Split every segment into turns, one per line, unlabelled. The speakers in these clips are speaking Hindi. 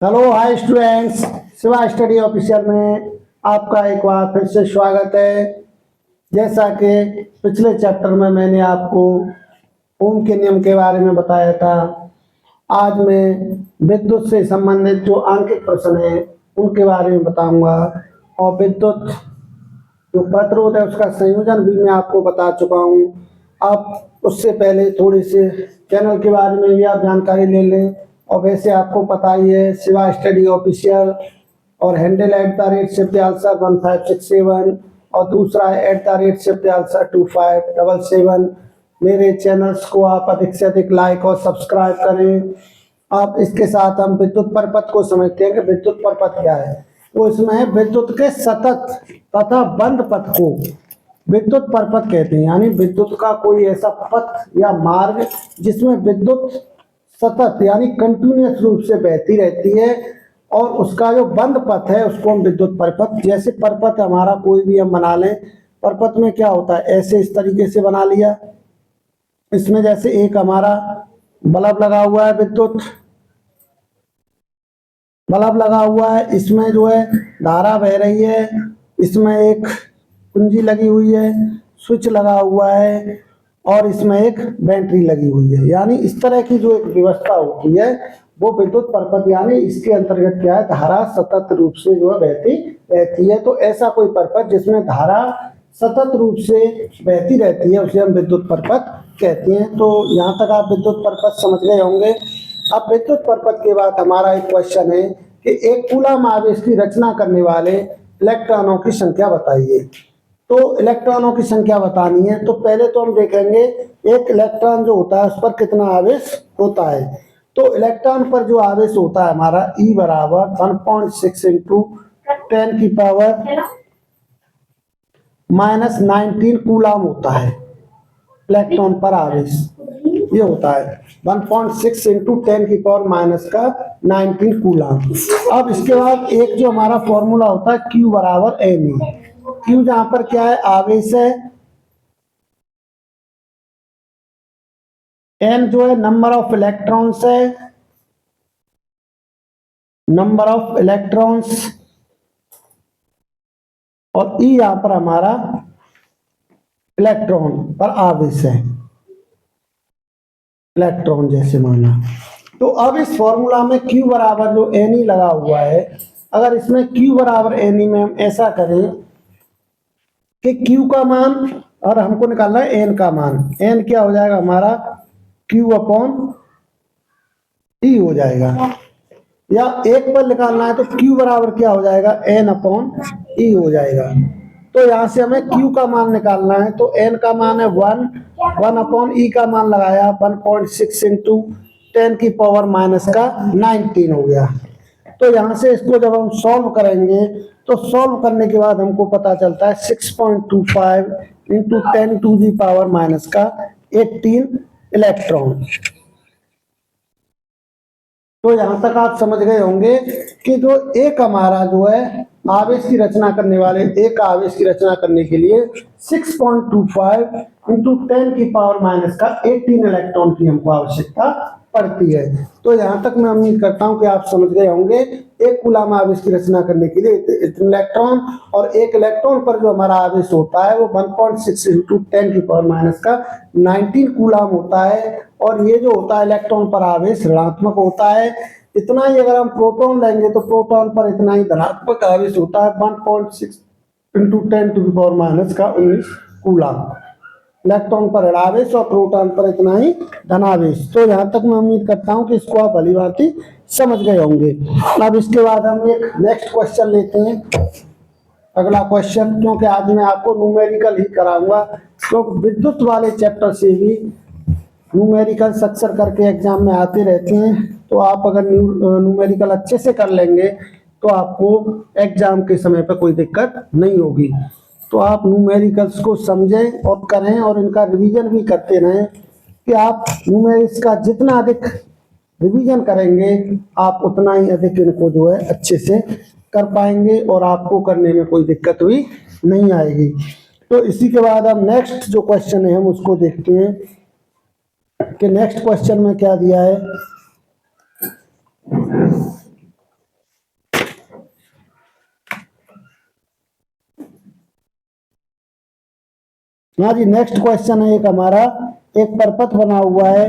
Hello hi students, Shiva study official में आपका एक बार फिर से स्वागत है। जैसा कि पिछले चैप्टर में मैंने आपको ओम के नियम के बारे में बताया था, आज मैं विद्युत से संबंधित जो आंकिक प्रश्न हैं उनके बारे में बताऊंगा। और विद्युत जो प्रतिरोध है उसका संयोजन भी मैं आपको बता चुका हूँ। अब उससे पहले थोड़ी सी चैनल के बारे में भी आप जानकारी ले लें। और वैसे आपको पता ही है, शिवा स्टडी ऑफिशियल और हैंडल @shiftalsar1567 और दूसरा है @shiftalsar2577। मेरे चैनल्स को आप अधिक से अधिक लाइक और सब्सक्राइब करें। आप इसके साथ हम विद्युत परपथ को समझते हैं कि विद्युत परपथ क्या है। वो इसमें है विद्युत के सतत तथा बंद पथ को विद्युत परपथ कहते हैं। यानी विद्युत का कोई ऐसा पथ या मार्ग जिसमें विद्युत सतत यानी कंटिन्यूअस रूप से बहती रहती है, और उसका जो बंद पथ है उसको हम विद्युत परपथ, जैसे परपथ हमारा कोई भी हम बना लें। परपथ में क्या होता है, ऐसे इस तरीके से बना लिया। इसमें जैसे एक हमारा बल्ब लगा हुआ है, विद्युत बल्ब लगा हुआ है, इसमें जो है धारा बह रही है, इसमें एक कुंजी लगी हुई है, स्विच लगा हुआ है और इसमें एक बैटरी लगी हुई है। यानी इस तरह की जो एक व्यवस्था होती है वो विद्युत परपथ, यानी इसके अंतर्गत क्या है, धारा सतत रूप से जो है बहती रहती है। तो ऐसा कोई परपथ जिसमें धारा सतत रूप से बहती रहती है उसे हम विद्युत परपथ कहते हैं। तो यहाँ तक आप विद्युत परपथ समझ गए होंगे। अब विद्युत परपथ के बाद हमारा एक क्वेश्चन है कि एक कूलम आवेश की रचना करने वाले इलेक्ट्रॉनों की संख्या बताइए। तो इलेक्ट्रॉनों की संख्या बतानी है तो पहले तो हम देखेंगे एक इलेक्ट्रॉन जो होता है उस पर कितना आवेश होता है। तो इलेक्ट्रॉन पर जो आवेश होता है हमारा E बराबर 1.6 इंटू 10 की पावर -19 कूलम होता है। इलेक्ट्रॉन पर आवेश ये होता है 1.6 इंटू 10 की पावर -19 कूलम। अब इसके बाद एक जो हमारा फॉर्मूला होता है Q बराबर Ne। Q जहां पर क्या है, आवेश है, N जो है नंबर ऑफ इलेक्ट्रॉन्स है, नंबर ऑफ इलेक्ट्रॉन्स, और E यहां पर हमारा इलेक्ट्रॉन पर आवेश है, इलेक्ट्रॉन जैसे माना। तो अब इस फॉर्मूला में Q बराबर जो Ne लगा हुआ है, अगर इसमें Q बराबर Ne में हम ऐसा करें कि Q का मान, और हमको निकालना है N का मान, N क्या हो जाएगा हमारा Q अपॉन E हो जाएगा, या एक पर निकालना है तो Q बराबर क्या हो जाएगा N अपॉन E हो जाएगा। तो यहाँ से हमें Q का मान निकालना है तो N का मान है 1 अपॉन E का मान लगाया 1.6 इंटू 10 की पावर -19 हो गया। तो यहाँ से इसको जब हम सॉल्व करेंगे तो सॉल्व करने के बाद हमको पता चलता है 6.25 into 10 to the power -18 electron. तो यहां तक आप समझ गए होंगे कि जो एक हमारा जो है आवेश की रचना करने वाले, एक आवेश की रचना करने के लिए 6.25 इंटू 10 की पावर -18 इलेक्ट्रॉन की हमको आवश्यकता पड़ती है। तो यहाँ तक मैं उम्मीद करता हूँ कि आप समझ गए होंगे। एक कूलम आवेश की रचना करने के लिए इतने इलेक्ट्रॉन, और एक इलेक्ट्रॉन पर जो हमारा आवेश होता है वो 1.6 इंटू 10 की पावर -19 कूलम होता है। और ये जो होता है इलेक्ट्रॉन पर आवेश ऋणात्मक होता है। इतना ही अगर हम प्रोटॉन लेंगे तो प्रोटॉन पर इतना ही धनात्मक आवेश होता है 1.6 into 10 to the power -19 coulomb. Electron पर ऋणावेश और प्रोटॉन पर इतना ही धनावेश। तो यहाँ तक मैं उम्मीद करता हूँ कि इसको आप भली भांति समझ गए होंगे। अब इसके बाद हम एक नेक्स्ट क्वेश्चन लेते हैं, अगला क्वेश्चन, क्योंकि आज मैं आपको न्यूमेरिकल ही कराऊंगा। तो विद्युत वाले चैप्टर से भी न्यूमेरिकल अक्सर करके एग्जाम में आते रहते हैं। तो आप अगर न्यूमेरिकल अच्छे से कर लेंगे तो आपको एग्जाम के समय पर कोई दिक्कत नहीं होगी। तो आप न्यूमेरिकल्स को समझें और करें, और इनका रिवीजन भी करते रहें कि आप न्यूमेरिक्स का जितना अधिक रिवीजन करेंगे आप उतना ही अधिक इनको जो है अच्छे से कर पाएंगे और आपको करने में कोई दिक्कत भी नहीं आएगी। तो इसी के बाद हम नेक्स्ट जो क्वेश्चन है हम उसको देखते हैं कि नेक्स्ट क्वेश्चन में क्या दिया है। हाँ जी, नेक्स्ट क्वेश्चन है एक हमारा, एक परपथ बना हुआ है,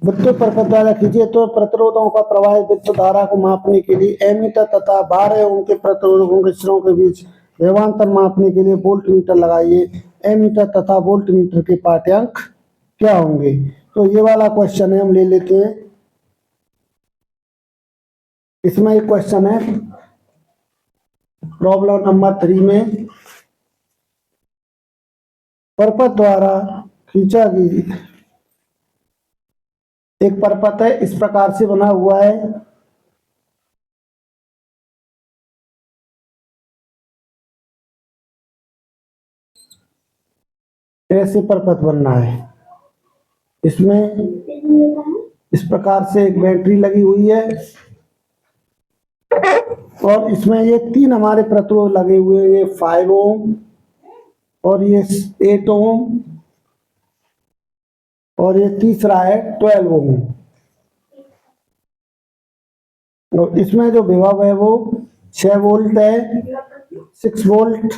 विद्युत परपथ द्वारा खींचे तो प्रतिरोधों का प्रवाहित विद्युत धारा को मापने के लिए एमीटर तथा 12 ओम के प्रतिरोधकों के सिरों के बीच विभवांतर मापने के लिए वोल्ट मीटर लगाइए। एमीटर तथा वोल्ट मीटर के पाठ्यांक क्या होंगे? तो ये वाला क्वेश्चन है, हम ले लेते हैं। इसमें एक क्वेश्चन है प्रॉब्लम नंबर 3 में, परपथ द्वारा खींचा गई एक परपथ है, इस प्रकार से बना हुआ है। ऐसे परपथ बनना है, इसमें इस प्रकार से एक बैटरी लगी हुई है और इसमें ये 3 हमारे प्रतिरोध लगे हुए हैं, ये 5 ओम और ये 8 ओम और ये तीसरा है 12 ओम। और इसमें जो विभव है वो 6 वोल्ट है, 6 वोल्ट।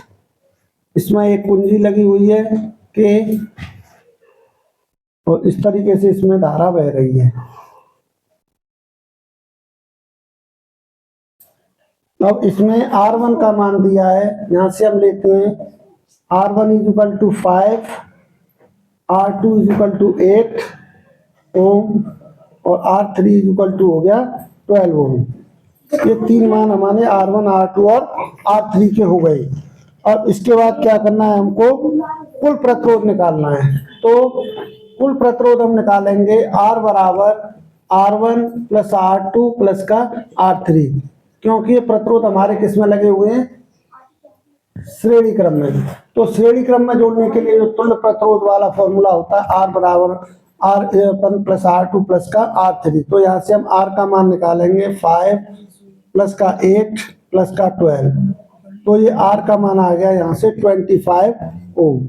इसमें एक कुंजी लगी हुई है के, और इस तरीके से इसमें धारा बह रही है। अब इसमें R1 का मान दिया है, यहां से हम लेते हैं R1 is equal to 5, R2 is equal to 8 ohm और R3 इज इक्वल टू हो गया 12 ओम। ये 3 मान हमारे R1, R2 और R3 के हो गए। अब इसके बाद क्या करना है, हमको कुल प्रतिरोध निकालना है। तो कुल प्रतिरोध हम निकालेंगे R बराबर R1 प्लस R2 प्लस का R3, क्योंकि ये प्रतिरोध हमारे किस में लगे हुए हैं, श्रेणी क्रम में। तो श्रेणी क्रम में जोड़ने के लिए जो तुल्य प्रतिरोध वाला फॉर्मूला होता है R बराबर R1 प्लस R2 प्लस का R3। तो यहाँ से हम R का मान निकालेंगे 5 प्लस का 8 प्लस का 12। तो ये R का मान आ गया यहाँ से 25 ओम।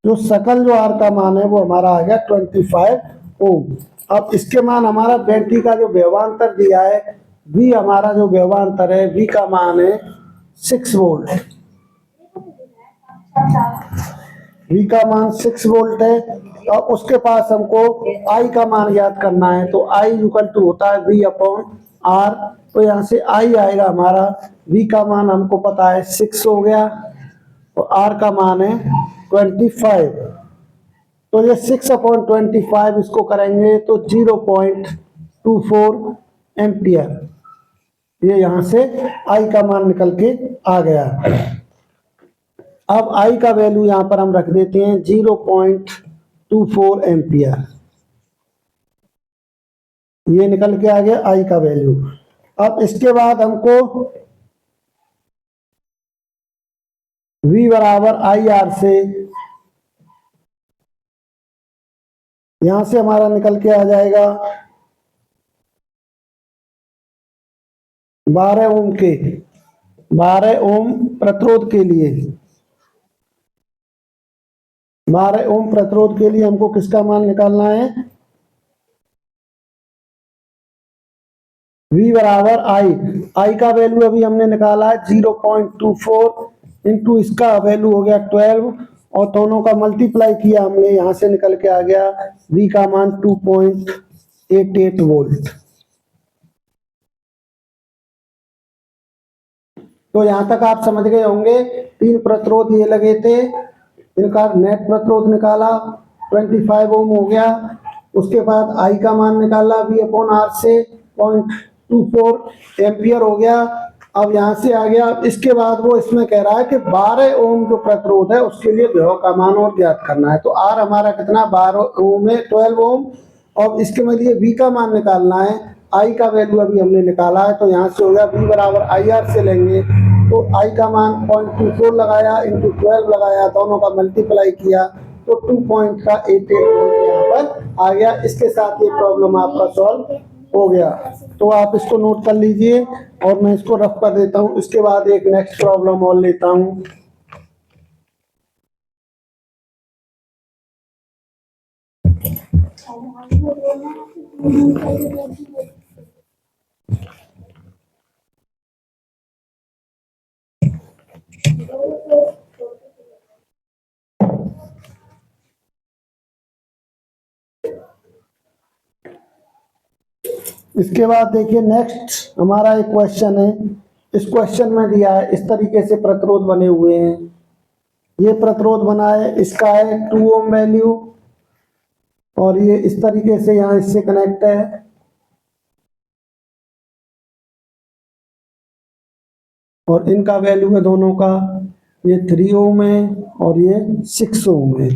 जो सकल जो R का मान है वो हमारा आ गया 25 ओम। अब इसके मान हमारा बैटरी का जो विभवांतर दिया है, V हमारा जो विभवांतर है, V का मान है 6 वोल्ट। V का मान 6 वोल्ट है और उसके पास हमको I का मान ज्ञात करना है। तो I इक्वल टू होता है V अपॉन R। तो यहाँ से I आएगा हमारा, V का मान हमको पता है 6 हो गया और R का मान है 25। तो ये 6 अपॉन 25 इसको करेंगे तो 0.24 एम्पियर। ये यहां से I का मान निकल के आ गया। अब I का वैल्यू यहां पर हम रख देते हैं 0.24 एम्पियर। ये निकल के आ गया I का वैल्यू। अब इसके बाद हमको V बराबर IR से, यहां से हमारा निकल के आ जाएगा 12 ओम के, 12 ओम प्रतिरोध के लिए, 12 ओम प्रतिरोध के लिए हमको किसका मान निकालना है, V बराबर I का वैल्यू अभी हमने निकाला है 0.24 इंटू इसका वैल्यू हो गया 12 और दोनों का मल्टीप्लाई किया हमने, यहां से निकल के आ गया V का मान 2.88 वोल्ट। तो यहां तक आप समझ गए होंगे। 3 प्रतिरोध ये लगे थे, इनका नेट प्रतिरोध निकाला 25 ओम हो गया। उसके बाद I का मान निकाला V अपॉन R से 0.24 एम्पियर हो गया। अब यहां से आ गया। इसके बाद वो इसमें कह रहा है कि 12 ओम जो प्रतिरोध है उसके लिए विभव का मान और ज्ञात करना है। तो R हमारा कितना 12 ओम है, 12 ओम, और इसके में लिए V का मान निकालना है। I का वैल्यू अभी हमने निकाला है, तो यहाँ से हो गया V बराबर IR से लेंगे तो I का मान 0.24 लगाया इंटू 12 लगाया, दोनों का मल्टीप्लाई किया तो 2.88 वोल्ट यहाँ पर आ गया। इसके साथ ये प्रॉब्लम आपका सॉल्व हो गया। तो आप इसको नोट कर लीजिए और मैं इसको रफ कर देता हूँ। इसके बाद एक नेक्स्ट प्रॉब्लम और लेता हूँ। इसके बाद देखिए नेक्स्ट हमारा एक क्वेश्चन है। इस क्वेश्चन में दिया है इस तरीके से प्रतिरोध बने हुए हैं। ये प्रतिरोध बना है, इसका है 2 ओम वैल्यू और ये इस तरीके से यहाँ इससे कनेक्ट है। और इनका वैल्यू है दोनों का, ये 3 ओम है और ये 6 ओम है।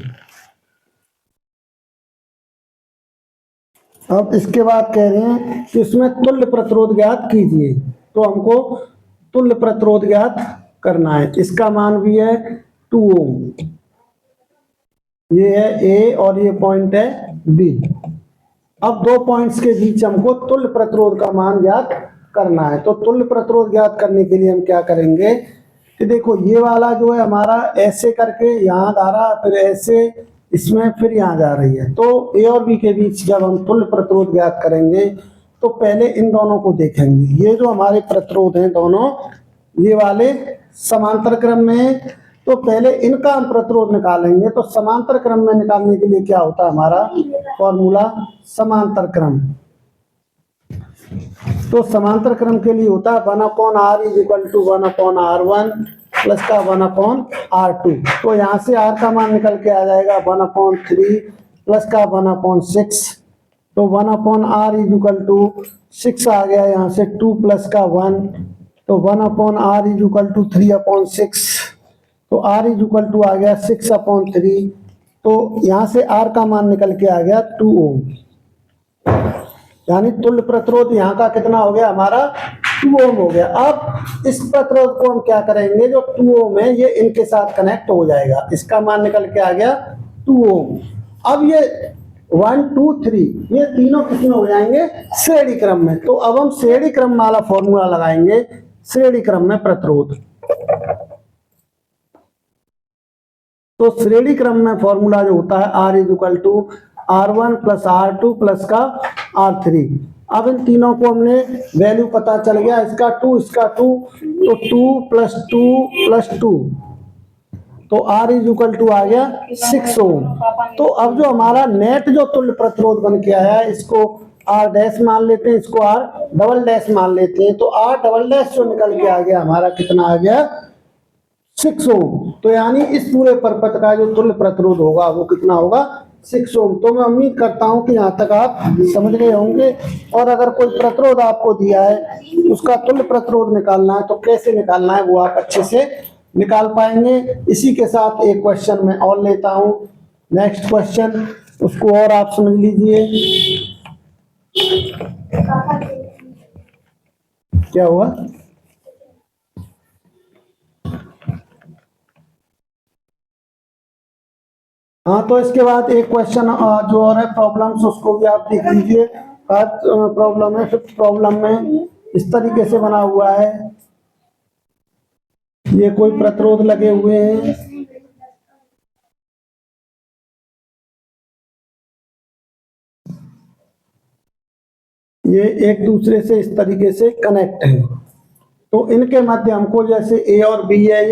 अब इसके बाद कह रहे हैं कि इसमें तुल्य प्रतिरोध ज्ञात कीजिए। तो हमको तुल्य प्रतिरोध ज्ञात करना है। इसका मान भी है 2 ओम, ये है ए और ये पॉइंट है बी। अब दो पॉइंट्स के बीच हमको तुल्य प्रतिरोध का मान ज्ञात करना है। तो तुल्य प्रतिरोध ज्ञात करने के लिए हम क्या करेंगे कि देखो ये वाला जो है हमारा ऐसे करके यहाँ जा रहा, फिर ऐसे इसमें फिर यहाँ जा रही है। तो ए और बी के बीच जब हम तुल्य प्रतिरोध ज्ञात करेंगे तो पहले इन दोनों को देखेंगे। ये जो हमारे प्रतिरोध हैं दोनों, ये वाले समांतर क्रम में है, तो पहले इनका हम प्रतिरोध निकालेंगे। तो समांतर क्रम में निकालने के लिए क्या होता है हमारा फॉर्मूला, समांतर क्रम। तो समांतर क्रम के लिए होता है 1/r = 1/r1 प्लस का 1/r2। तो यहाँ से r का मान निकल के आ जाएगा 1/3 प्लस का 1/6। तो 1/r = 6 आ गया, यहाँ से 2 प्लस का 1। तो 1/r = 3/6। तो r = आ गया 6/3। तो यहाँ से r का मान निकल के आ गया 2 ओम। यानी तुल्य प्रतिरोध यहाँ का कितना हो गया हमारा 2 ओम हो गया। अब इस प्रतिरोध को हम क्या करेंगे, जो 2 ओम है ये इनके साथ कनेक्ट हो जाएगा। इसका मान निकल के आ गया 2 ओम। अब ये 1 2 3 ये तीनों किसमें हो जाएंगे, श्रेणी क्रम में। तो अब हम श्रेणी क्रम वाला फॉर्मूला लगाएंगे, श्रेणी क्रम में प्रतिरोध। तो श्रेणी क्रम में फॉर्मूला जो होता है R = R1 + R2 प्लस का R3। अब इन तीनों को हमने वैल्यू पता चल गया, इसका 2 इसका 2, तो 2 + 2 + 2, तो R = आ गया 6 ओम। तो अब जो हमारा नेट जो तुल्य प्रतिरोध बन के आया है, इसको R' मान लेते हैं, इसको R" मान लेते हैं। तो R" जो निकल के आ गया हमारा कितना आ गया 6 ओम। तो यानी इस पूरे परपथ का जो तुल्य प्रतिरोध होगा वो कितना होगा 6 ओम। तो मैं उम्मीद करता हूं कि यहाँ तक आप समझ गए होंगे। और अगर कोई प्रतिरोध आपको दिया है, उसका तुल्य प्रतिरोध निकालना है तो कैसे निकालना है वो आप अच्छे से निकाल पाएंगे। इसी के साथ एक क्वेश्चन मैं और लेता हूं, नेक्स्ट क्वेश्चन, उसको और आप समझ लीजिए। क्या हुआ, हाँ। तो इसके बाद एक क्वेश्चन जो और है प्रॉब्लम्स, उसको भी आप देख लीजिए। प्रॉब्लम है, 5th प्रॉब्लम में इस तरीके से बना हुआ है। ये कोई प्रतिरोध लगे हुए हैं, ये एक दूसरे से इस तरीके से कनेक्ट है। तो इनके मध्य हमको जैसे ए और बी है,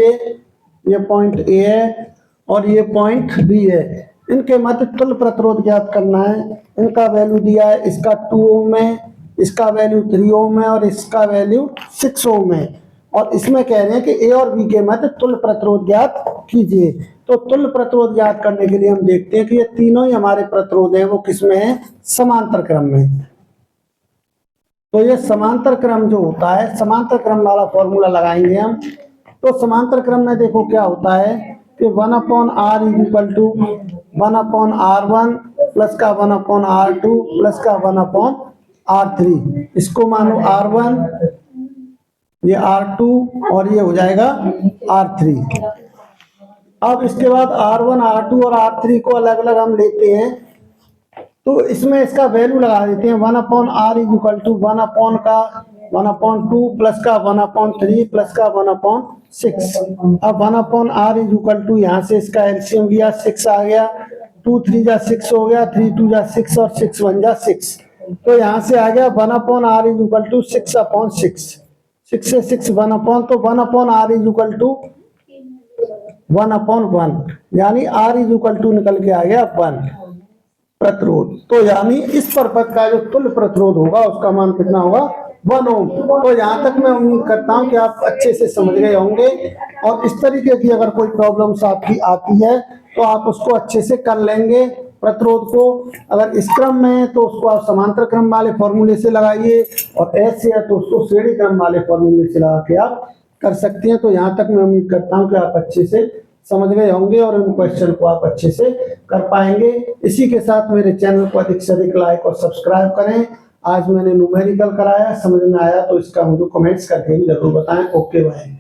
ये पॉइंट ए है और ये पॉइंट बी है, इनके मध्य तुल्य प्रतिरोध ज्ञात करना है। इनका वैल्यू दिया है, इसका 2 ओम है, इसका वैल्यू 3 ओम है और इसका वैल्यू 6 ओम है। और इसमें कह रहे हैं कि ए और बी के मध्य तुल्य प्रतिरोध ज्ञात कीजिए। तो तुल्य प्रतिरोध ज्ञात करने के लिए हम देखते हैं कि ये तीनों ही हमारे प्रतिरोध हैं वो किसमें है, समांतर क्रम में। तो ये समांतर क्रम जो होता है, समांतर क्रम वाला फॉर्मूला लगाएंगे हम। तो समांतर क्रम में देखो क्या होता है कि 1/r = 1/r1 प्लस का 1/r2 प्लस का 1/r3। इसको मानो R1, ये R2 और ये हो जाएगा R3। अब इसके बाद R1 R2 और R3 को अलग अलग हम लेते हैं। तो इसमें इसका वैल्यू लगा देते हैं। 1/r = 1/2 प्लस का 1/3 प्लस का 1/6। अब 1/r = यहाँ से इसका एलसीएम लिया, 6 आ गया, 2 3 जा 6 हो गया, 3 2 जा 6 और 6 1 जा 6। तो यहाँ से आ गया 1/r = 6/6। 6 से 6 1/, तो 1/r = 1/1, यानी r = निकल के आ गया 1। प्रतिरोध। तो यानी इस परपथ का जो तुल्य प्रतिरोध होगा उसका मान कितना होगा 1 ओम। तो यहाँ तक मैं उम्मीद करता हूँ कि आप अच्छे से समझ गए होंगे और इस तरीके की अगर कोई प्रॉब्लम्स आपकी आती है तो आप उसको अच्छे से कर लेंगे। प्रतिरोध को अगर इस क्रम में है तो उसको आप समांतर क्रम वाले फॉर्मूले से लगाइए और ऐसे है तो उसको श्रेणी क्रम वाले फॉर्मूले से लगा के आप कर सकते हैं। तो यहाँ तक मैं उम्मीद करता हूँ कि आप अच्छे से समझ गए होंगे और इन क्वेश्चन को आप अच्छे से कर पाएंगे। इसी के साथ मेरे चैनल को अधिक से अधिक लाइक और सब्सक्राइब करें। आज मैंने न्यूमेरिकल कराया, समझ में आया तो इसका मुझे कमेंट्स करके जरूर बताएं। Okay bye.